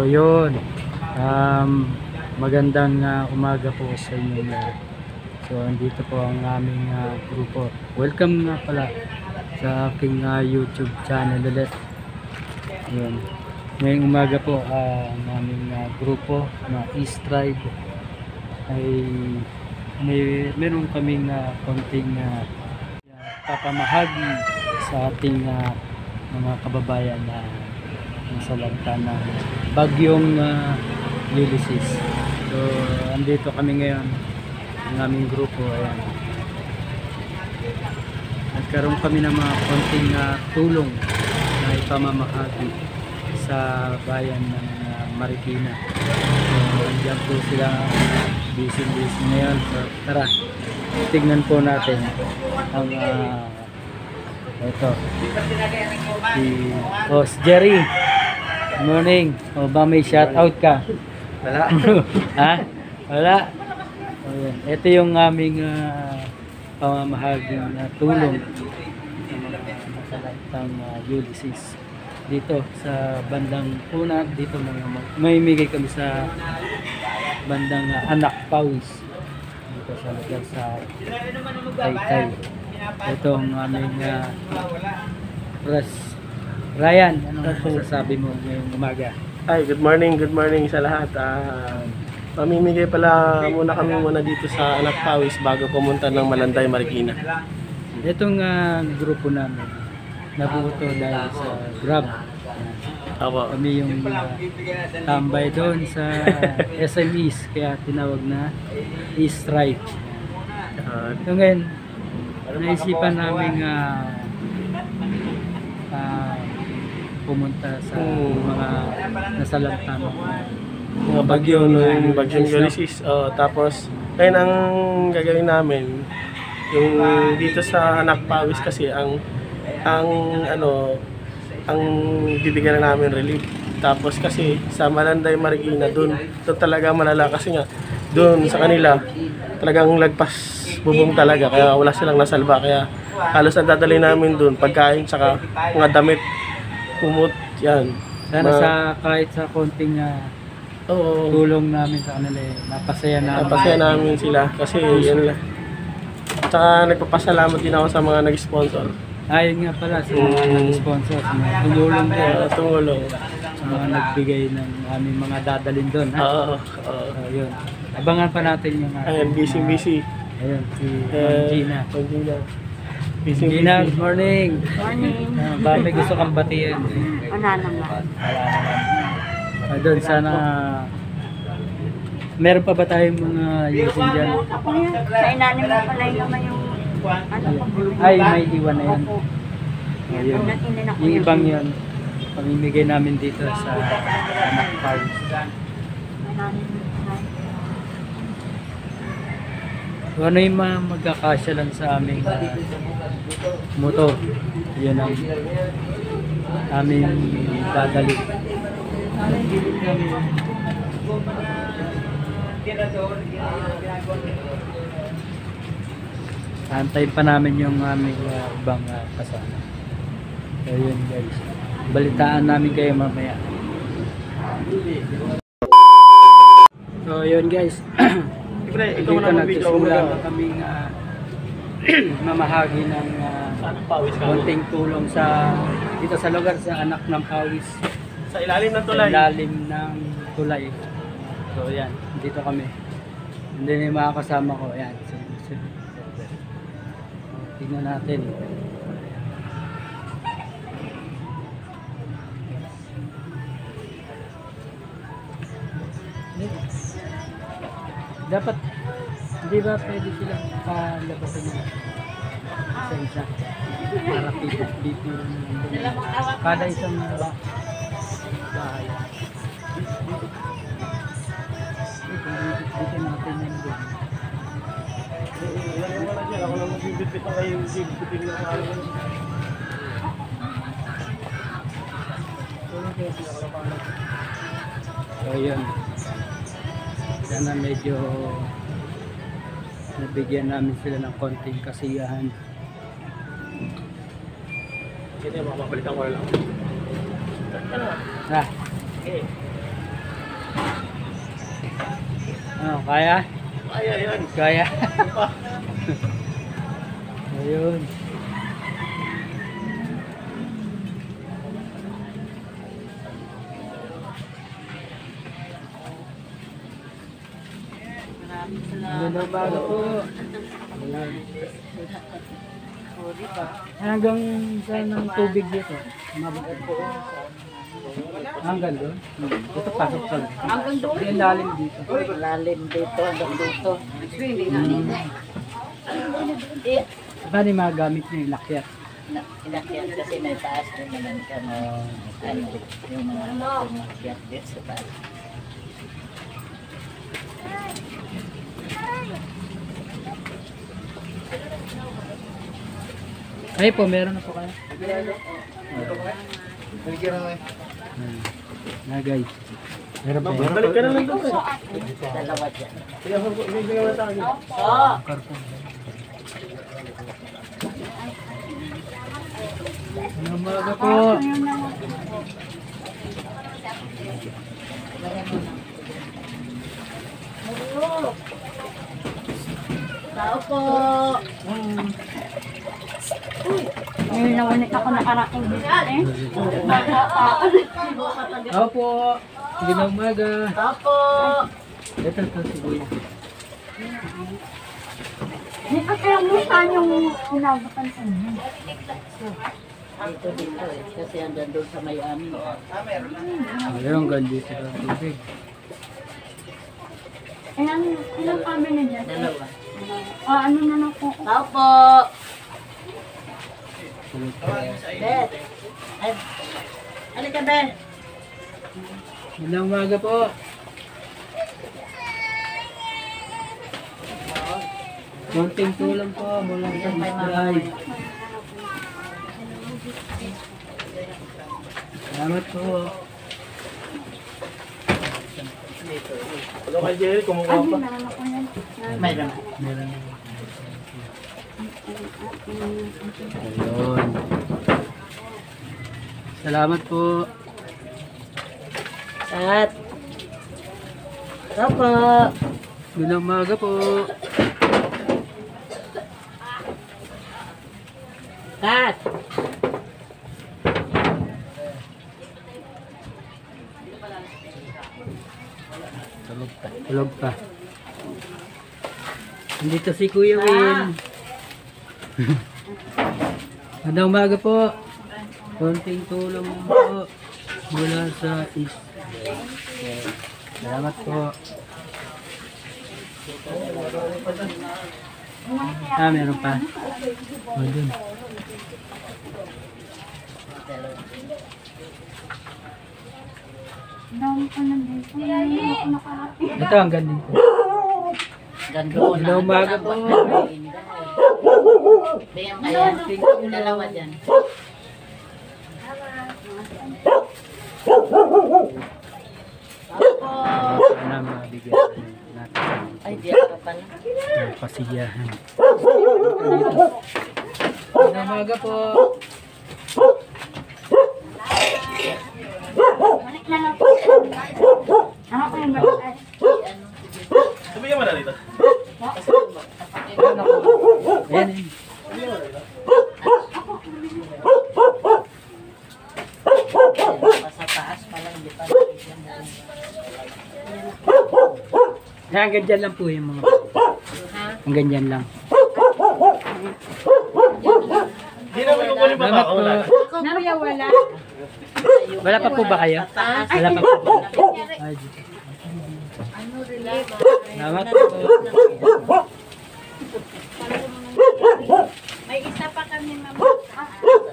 So yun, magandang umaga po sa inyo. So andito po ang aming grupo. Welcome nga pala sa aking YouTube channel ulit. Yun. Ngayong umaga po ang aming grupo na East Tribe ay meron kaming konting papamahagi sa ating mga kababayan na nasa lanta ng bagyong Ulysses. So andito kami ngayon, ang aming grupo. Ayan, nagkaroon kami ng mga konting tulong na ipamamahagi sa bayan ng Marikina. So andyan po sila, busy ngayon. So tara, tignan po natin ang ito si Boss Jerry. Good morning. O ba may shout out ka? Wala. Ha? Wala. Ayan. Ito yung aming pamamahaging tulong sa lantang Ulysses dito sa bandang Puna. Dito may migay kami sa bandang Anak Pawis dito sa lugar sa Taytay. Ito ang aming press. Ryan, anong masasabi mo ngayong umaga? Hi, good morning sa lahat. Mamimigay pala muna kami dito sa Anak Pawis bago pumunta ng Malanday, Marikina. Itong grupo namin nabuo dahil sa Grab. Apo. Kami yung tambay doon sa SMEs, kaya tinawag na East Tribe. So ngayon, naisipan namin pumunta sa mga nasalanta ng Mga bagyo ng bagyong Ulysses. Tapos, ngayon ang gagawin namin, yung dito sa Anak Pawis kasi ang bibigyan na namin relief. Tapos kasi sa Malanday, Marikina, doon talaga malala kasi nga doon sa kanila talagang lagpas bubong talaga, kaya wala silang nasalba, kaya halos ang dadali namin doon pagkain tsaka mga damit, kumot, yan. Sana sa kahit sa konting tulong namin sa kanila, napasaya namin sila kasi yan lang. Tsaka nagpapasalamat din ako sa mga nag-sponsor. Ayun nga pala sa mga nag-sponsor, sa mga tumulong din. Tumulong. Sa mga nagbigay ng aming mga dadalhin doon. Yun. Abangan pa natin yung ayan, busy. Ayun, si Gina. Gina, good morning. Morning. Ba may gusto kang batiin? Wala naman. Doon sana meron pa ba tayong mga using dyan? Ako yan. Sa inanim mo pala yung naman yung Ay, may iwan na yan. Opo. Ayun. Yung ibang yun, pamimigay namin dito sa Anak Pawis. So, ano yung magkakasya lang sa aming motor? Yun ang aming dadali. Antayin pa namin yung aming ibang kasama. So yun guys, balitaan namin kayo mamaya. So yun guys, dito nagsisimula na kaming mamahagi ng konting tulong dito sa lugar sa Anak ng Pawis. Sa ilalim ng tulay. Sa ilalim ng tulay. So yan, dito kami. Hindi na yung mga kasama ko. Yan. Tingnan natin. Dapat, hindi ba pwede silang palabasan nila sa isa? Para dito kada isang bahay. Dito natin yan doon. Ako lang magbibit ang kayo, bibit lang ako. So yun, sana medyo nabigyan namin sila ng konting kasiyahan. Sige, mapapalitan ko lang. Ha? Okay. Kaya? Kaya yan. Kaya. Ayun. Magandang umaga po. Ayan. Hanggang saan ang tubig dito? Mabagat po. Hanggang doon? Dito pasok pa. Hanggang doon? Yung lalim dito. Lalim dito, hanggang dito. Paano yung mga gamit niyo yung lakyat? Inakyat kasi may taas din naman kami. Ano, yung mga umakyat din sa taas. Ay po, meron na po kayo. Guys. Meron pa yun. Balik ka na lang doon. Dalawa dyan. Kaya bibigyan mo sa akin. Ano umaga po? Tao po. Ngayon lang ulit ako nakarating dito eh. Ako po. Hindi na umaga. Tao po. Ito siguro. Hindi ka kaya mukha yung inabutan sa inyo. Dito eh. Kasi andun doon sa may amin. Meron gandito sa tubig. Ilang kami na dyan? Dalawa. Ano na lang po? Tao po. Bet. Ay. Halika, Bet. Magandang umaga po. Konting tulong po mula sa subscribe. Salamat po. Ano kay Jerry, kumukuha pa. Mayroon. Meron. Ayun. Salamat po. At. Tao po. Magandang umaga po. Kat. Tulog pa. Nandito si Kuya Will. Magandang umaga po. Konting tulong po mula sa Salamat po. Meron pa. O, dun. Ito ang ganda dito. Gando na. Magandang umaga po. Bigyan kaya. Dalawa dyan. Sana mabigyan natin Ay, diyan ka pala. ng pasiyahan. Magandang umaga po. Balik na lang po. Ako ko yung balik. Sabihan mo na dito. Ayan. Sa taas pa lang, di pa. Ang ganyan lang po yung mga. Ang ganyan lang. Hindi naman yung kunin pa Salamat ako. po. Nakuya wala. Wala pa po ba kayo? Wala pa po ba? Ay, dito. Salamat po. May isa pa kami, mama.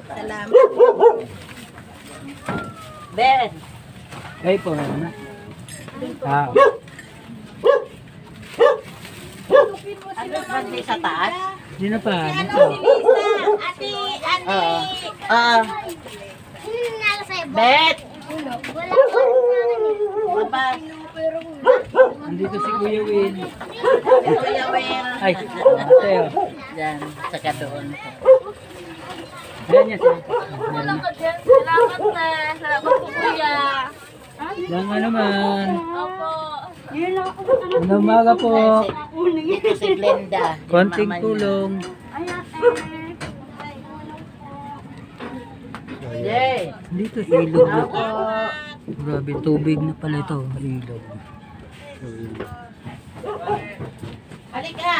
Salamat. Ben. Ay po, ano na? Ah, Ano ba di sa taas? hindi na pa. Ano po? Ate, Ate, Ah. sino nanalo sa'yo? Bet. Wala ko Labas. Nandito si Kuya Will. Kuya Wen. Ay, tayo. Diyan, saka doon. Ayan niya siya. Salamat na. Salamat po, kuya. Lang nga naman. Opo. Ano umaga po. Ito si Glenda. yung Konting mama niya. tulong. Yay! Dito ilog. Ako. Grabe, tubig na pala ito. Ilog. So, yun. Halika!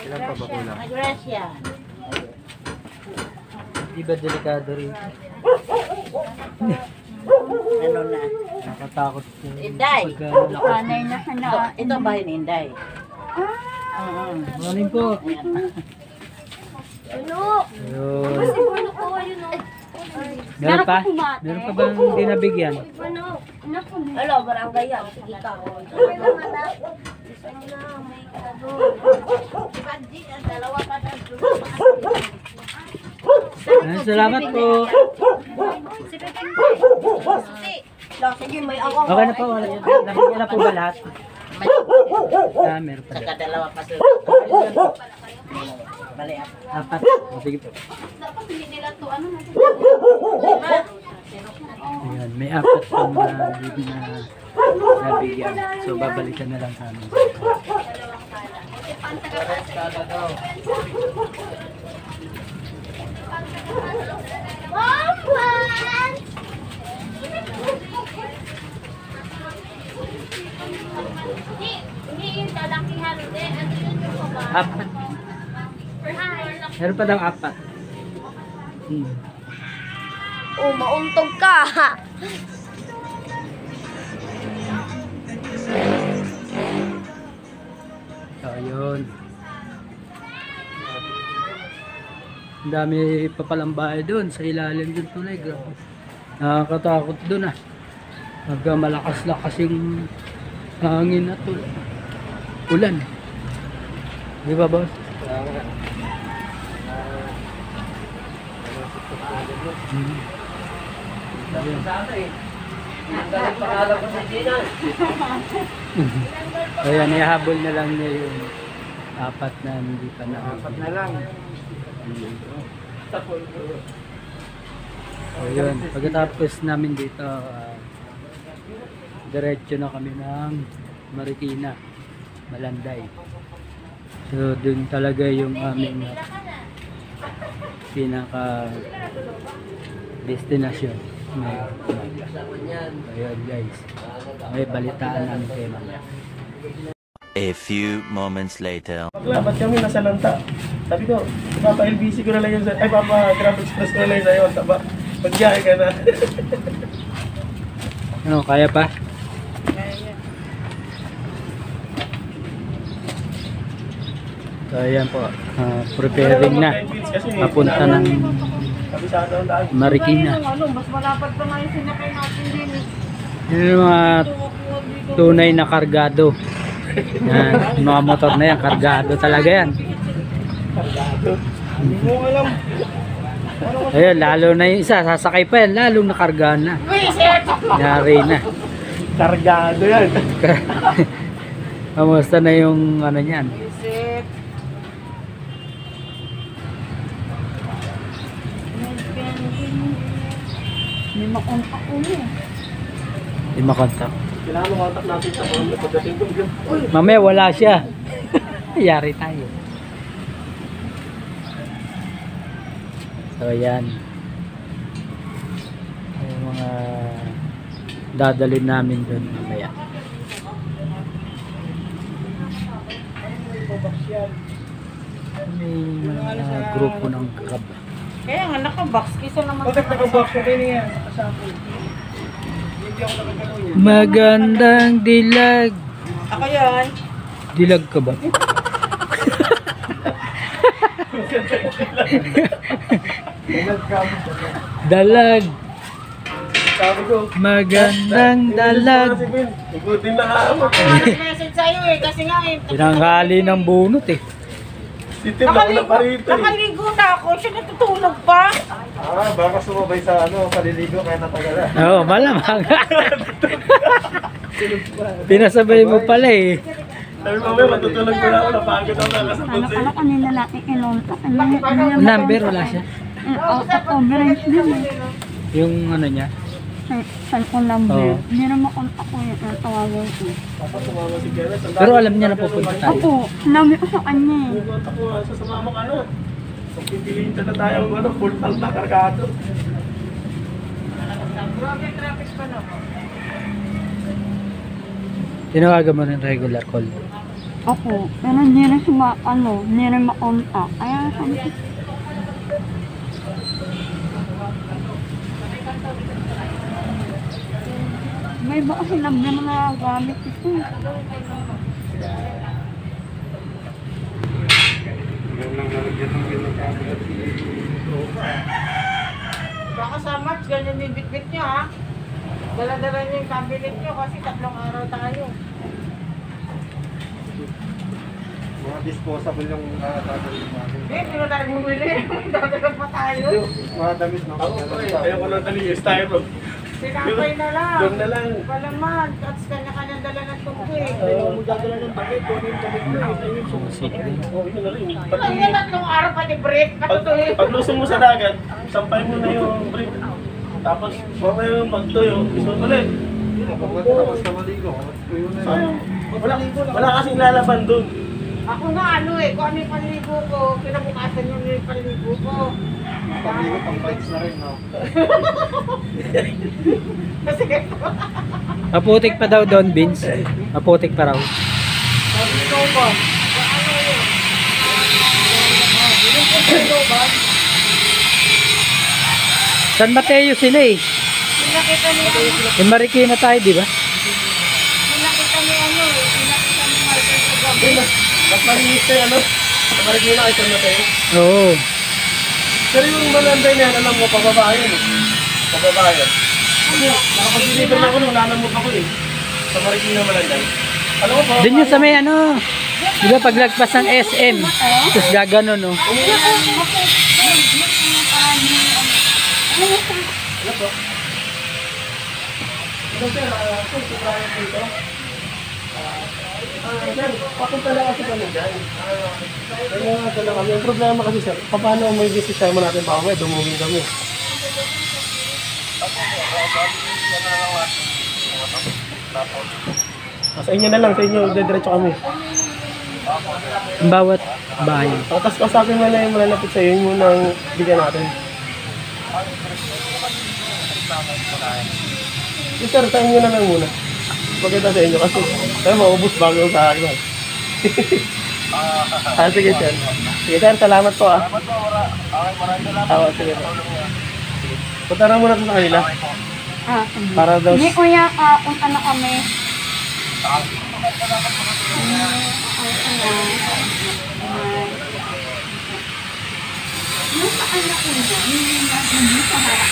Ilan pa ba kulang? Gracia. Di ba delikado rin? Ano na? Nakatakot po. Inday! Pagka lakas. Ito ang bahay ni Inday. Morning po. Ayan. Ayun. Meron pa? Meron pa bang hindi nabigyan? Hello, barangay yan. Sige ka. Salamat po. Sige, may ako. Okay na po. Nabigyan na po ba lahat? May Meron pa. saka dalawa pa sila. Bali ako. Apat. Sige po. Ayan, may apat pang nabigyan. So, babalikan na lang sa amin. Apat. Meron pa daw apat. Oh, mauntog ka. So, yun. Ang dami pa palang bahay doon sa ilalim doon tulay. Grabe. Nakakatakot doon ah. Hanggang malakas-lakas yung hangin at ulan. Di ba boss? Ayan, ihahabol na lang niya yung apat na hindi pa na. Apat na lang. So yun, pagkatapos namin dito, diretso na kami ng Marikina, Malanday. So dun talaga yung aming pinaka destinasyon. Ayun guys, may balitaan namin kayo mamaya. A few moments later. Ba't kami nasa lanta? Sabi ko, Papa LBC ko na lang yung ay Papa Grab Express ko na lang yung sa'yo. Magbiyahe ka na. Ano, kaya pa? So ayan po, preparing na. Papunta ng Marikina. Mas malapad pa nga yung sinakay natin din. Yun yung mga tunay na kargado. Yan, yung mga motor na yan, kargado talaga yan. Ayun, lalo na yung isa, sasakay pa yan, lalong nakargahan na. Yari na. Kargado yan. Kamusta na yung ano niyan? May makontak ko niya. Di makontak. Kailangan makontak natin sa phone pagdating ko. Mamaya wala siya. Yari tayo. So yan. Yung mga dadalhin namin doon mamaya. May mga grupo ng grab. Kaya nga naka-box. Kisa naman Bakit naka-box ko kayo niya? Kasama. Magandang dilag. Ako yan. Dilag ka ba? Dalag. Sabi ko, Magandang dalag. ikutin na ako. Message sa'yo eh. Kasi nga eh. Tinanghali ng bunot eh. Sitim ako na parito eh. Nakaligo na ako. Siya natutulog pa. Baka sumabay sa paliligo kaya natagalan. Oo, malamang. Pinasabay mo pala eh. Sabi mamaya matutulog ko na ako, napagod ako nakasabot sa'yo. Kanina natin inunta. Number wala siya. Out of overage din. Yung ano niya. cellphone number. Oo. Hindi na makontak ko yung tawagan ko. Tapos sumama si Kenneth. Pero alam niya na pupunta tayo. Opo, sinabi ko sa kanya eh. Ako sa sumama ka na. Kung pipiliin na tayo full tank na kargado. Tinawagan mo rin regular call. Opo, pero hindi rin hindi rin makontak. Kaya sabi ko, may ba kasi number na nagagamit ito. Baka sa March, ganyan yung bitbit nyo ha. Dala-dala nyo yung cabinet nyo kasi 3 araw tayo. Mga disposable yung tatawin natin. Hindi na tayo bumili. Dala pa tayo. Mga damit na Ayoko lang dali yung styrofoam. Sinapay na lang. Doon na lang. Palaman. At kanya-kanyang dala ng tubig. Ayaw mo dadala ng damit. Kung yung damit na yun. Oo, yun na rin. Ay, yung 3 araw pa ni break. Paglusong mo sa dagat, sampay mo na yung brick. Tapos, mamaya yung pagtuyo, isot ulit. Tapos na maligo. Sayang. Wala kasing lalaban dun. Ako nga kung ano yung panligo ko, kinabukasan yung panligo ko. Pamiligo pang bikes na rin, no? Kasi Maputik pa daw doon, Vince. Maputik pa raw. sabi ko ba? Ano yun? Yung panligo ba? San Mateo sila eh. Pinakita ni In Marikina tayo, di ba? Pinakita ni Michael sa gabi. Mas malinis kayo, ano? Marigina kayo sa matay. Oo. Pero yung malanday na yan, alam mo, pababayan eh. Pababayan. Kasi, nakapag-deliver na ako nung nanamot ako eh. Sa Marikina malanday. Alam mo, pababayan. Doon yung sa may ano, di ba paglagpas ng SM, tapos gagano no. Ano po? Ito sir, sir, Brian dito. Sir, papunta lang kasi kami dyan. Kaya nga dala kami. Ang problema kasi sir, paano may sistema natin pa kami, dumugin kami. Sa inyo na lang, sa inyo, dediretso kami. Ang bawat bayan. Tapos kasapin mo na yung malalapit sa iyo, yun muna ang bigyan natin. Sir, sa inyo na lang muna. Pagkita sa inyo kasi tayo maubos bago sa akin. Sige sir. Sige sir, salamat po ah. Sige po. Punta na muna sa kanila. Para daw... Hindi kuya, punta na kami. Yung sa anak ko na, hindi sa harap.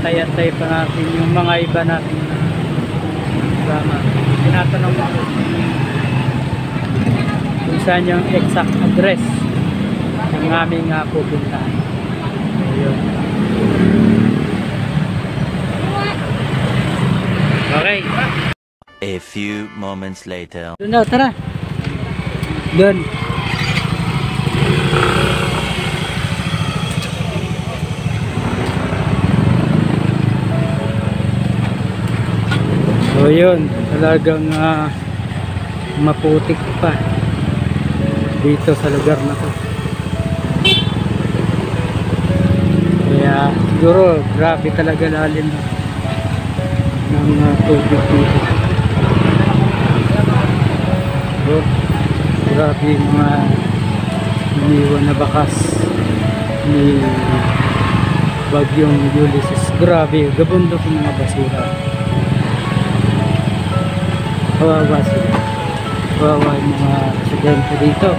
Inaantay-antay pa natin yung mga iba natin na kasama. Tinatanong mo kung saan yung exact address ng aming pupuntahan. Ayun. Okay. A few moments later. Doon daw, tara. Doon. So yun, talagang maputik pa dito sa lugar na to. Kaya siguro grabe talaga lalim ng tubig dito. So, grabe yung mga iniwan na bakas ni Bagyong Ulysses. Grabe, gabundok yung mga basura. Kawawa sila. Kawawa yung mga residente dito.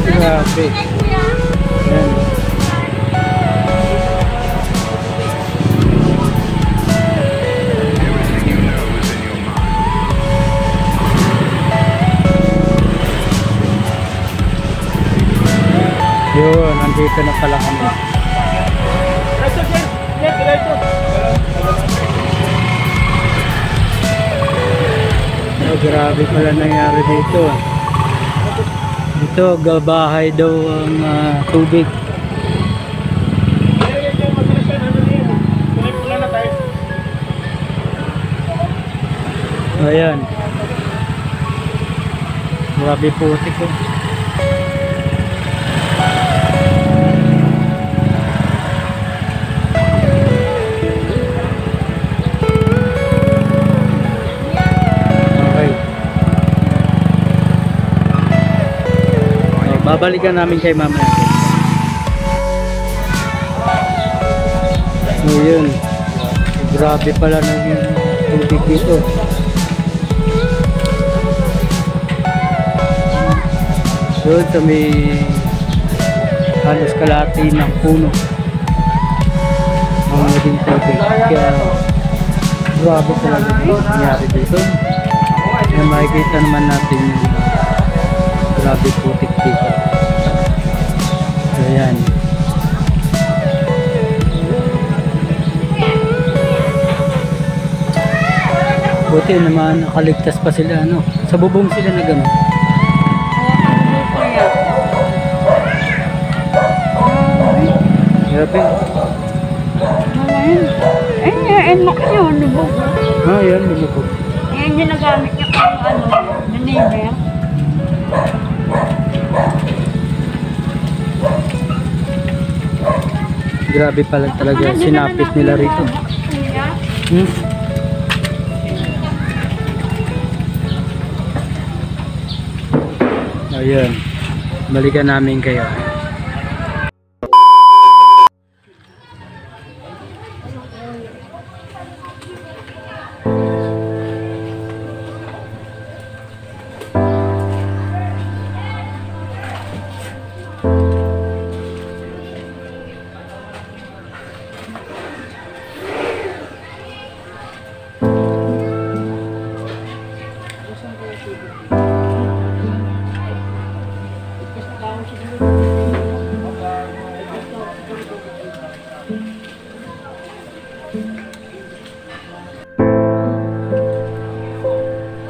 Grabe. Ayan. Yun, nandito na pala kami. Oh, grabe pala nangyari dito. Dito, gabahay daw ang tubig. Ayan. Grabe putik ko. Babalikan namin kay mama. So yun, grabe pala na yung tubig dito. Doon sa may halos kalahati ng puno ang naging tubig. Kaya grabe talaga yung nangyari dito. Kaya makikita naman natin yung grabe putik dito. So yan. Buti naman nakaligtas pa sila ano. Sa bubong sila na gano'n. Grabe. Enak yun, lubog. Ah, yan, lumubog. Yan yung nagamit niya kung na neighbor. Grabe pala talaga sinapit nila rito. Ayun. Balikan namin kayo.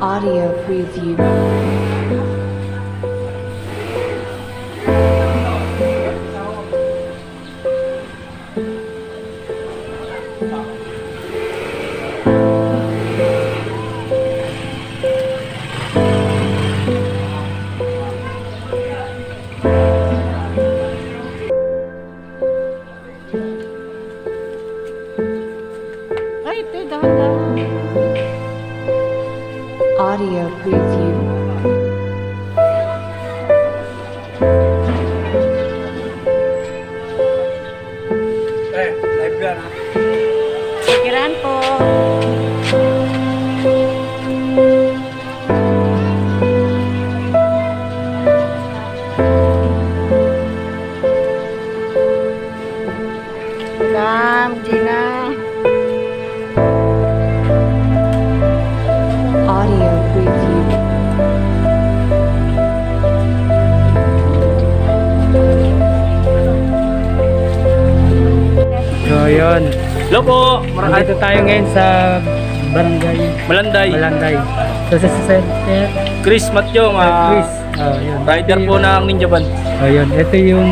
Audio preview. Ay, ito, dahan-dahan. Audio preview. Live yan ha. Sikiran po. Salam, Gina. Audio preview. So yun. Hello po. Dito tayo ngayon sa barangay Malanday. Malanday. So sa center, Chris Matyong, Chris. Oh, yun. rider po ng Ninja Van. Oh, yun. Ito yung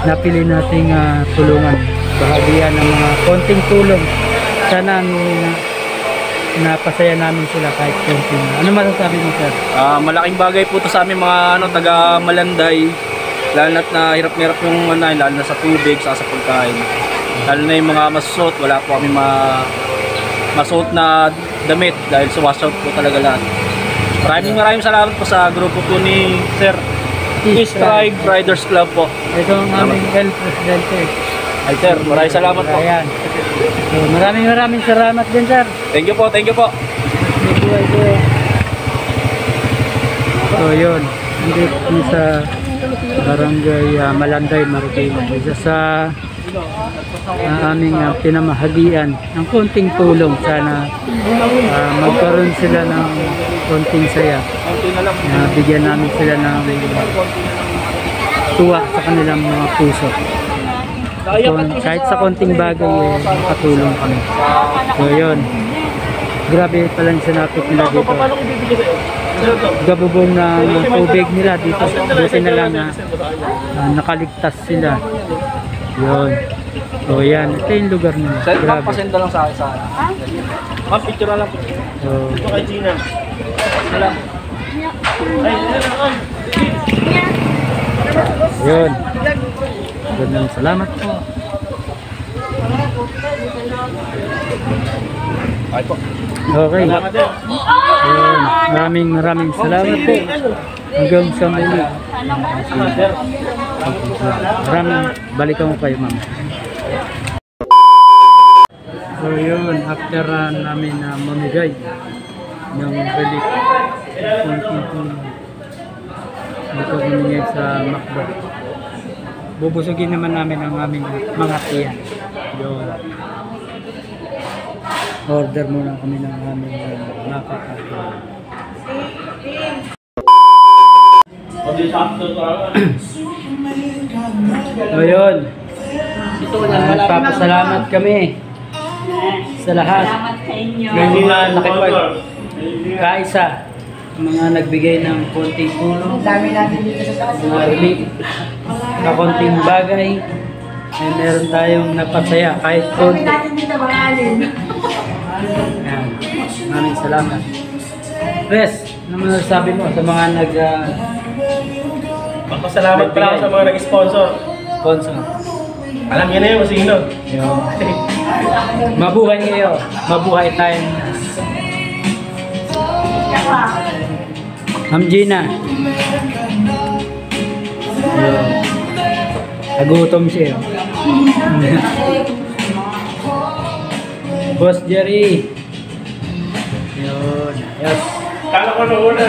napili nating tulungan. Bahagian ng mga konting tulong. Sana napasaya namin sila kahit konting. Ano masasabi mo, sir? Malaking bagay po to sa amin mga taga Malanday. Lalo na hirap yung lalo na sa tubig, sa pagkain. Lalo na yung mga masusuot, wala po kami masuot na damit dahil suwasout po talaga lahat. Maraming salamat po sa grupo po ni Sir East Tribe Riders Club po. Ito ang aming presidente. Ay sir, maraming salamat po. Ayan. So, maraming salamat din, sir. Thank you po, thank you po. So yun, dito sa barangay Malanday, Marikina. Isa sa aming pinamahagian ng konting tulong. Sana magkaroon sila ng konting saya. Bigyan namin sila ng tuwa sa kanilang mga puso. Kahit sa konting bagay, makatulong kami. So yun, grabe pala yung sinapit nila dito. Gabubong na ng tubig nila dito. Buti na lang na nakaligtas sila. Yun. So yan, ito yung lugar nila. Sir, Grabe. pasenda lang sa akin sa ma'am, picture na lang po. So, Ito kay Gina. Wala. yun. Ganun, salamat po. Ay po. Okay. Yun. Maraming salamat po. Hanggang sa muli. Balikan mo kayo, ma'am. So yun, after namin mamigay ng relief, dito kami sa Macdo. Bubusugin naman namin ang aming mga tiyan. Yun. Order muna kami ng aming nakakatawa. So yun, papasalamat kami sa lahat ng mga nakipagkaisa, mga nagbigay ng konting tulong, mga relief na konting bagay, ay meron tayong napasaya kahit konti. Yan. Maraming salamat. Res, ano masasabi mo sa mga Magpasalamat pala ako sa mga nag-sponsor. sponsor? Alam niyo na yun kung sino. Yun. Mabuhay kayo. Mabuhay tayong Ma'am Gina. Yun. Nagutom siya. Boss Jerry. Yun. Yes. Kala ko na una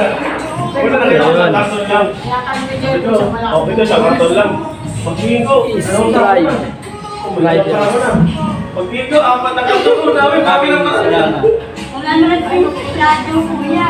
na rin ako sa karton lang. Ito sa karton lang. Pag-tingin ko, Strive. pag-tingin ko, apat na karton ko, dami ng Salamat. Wala na rin po yung kuya.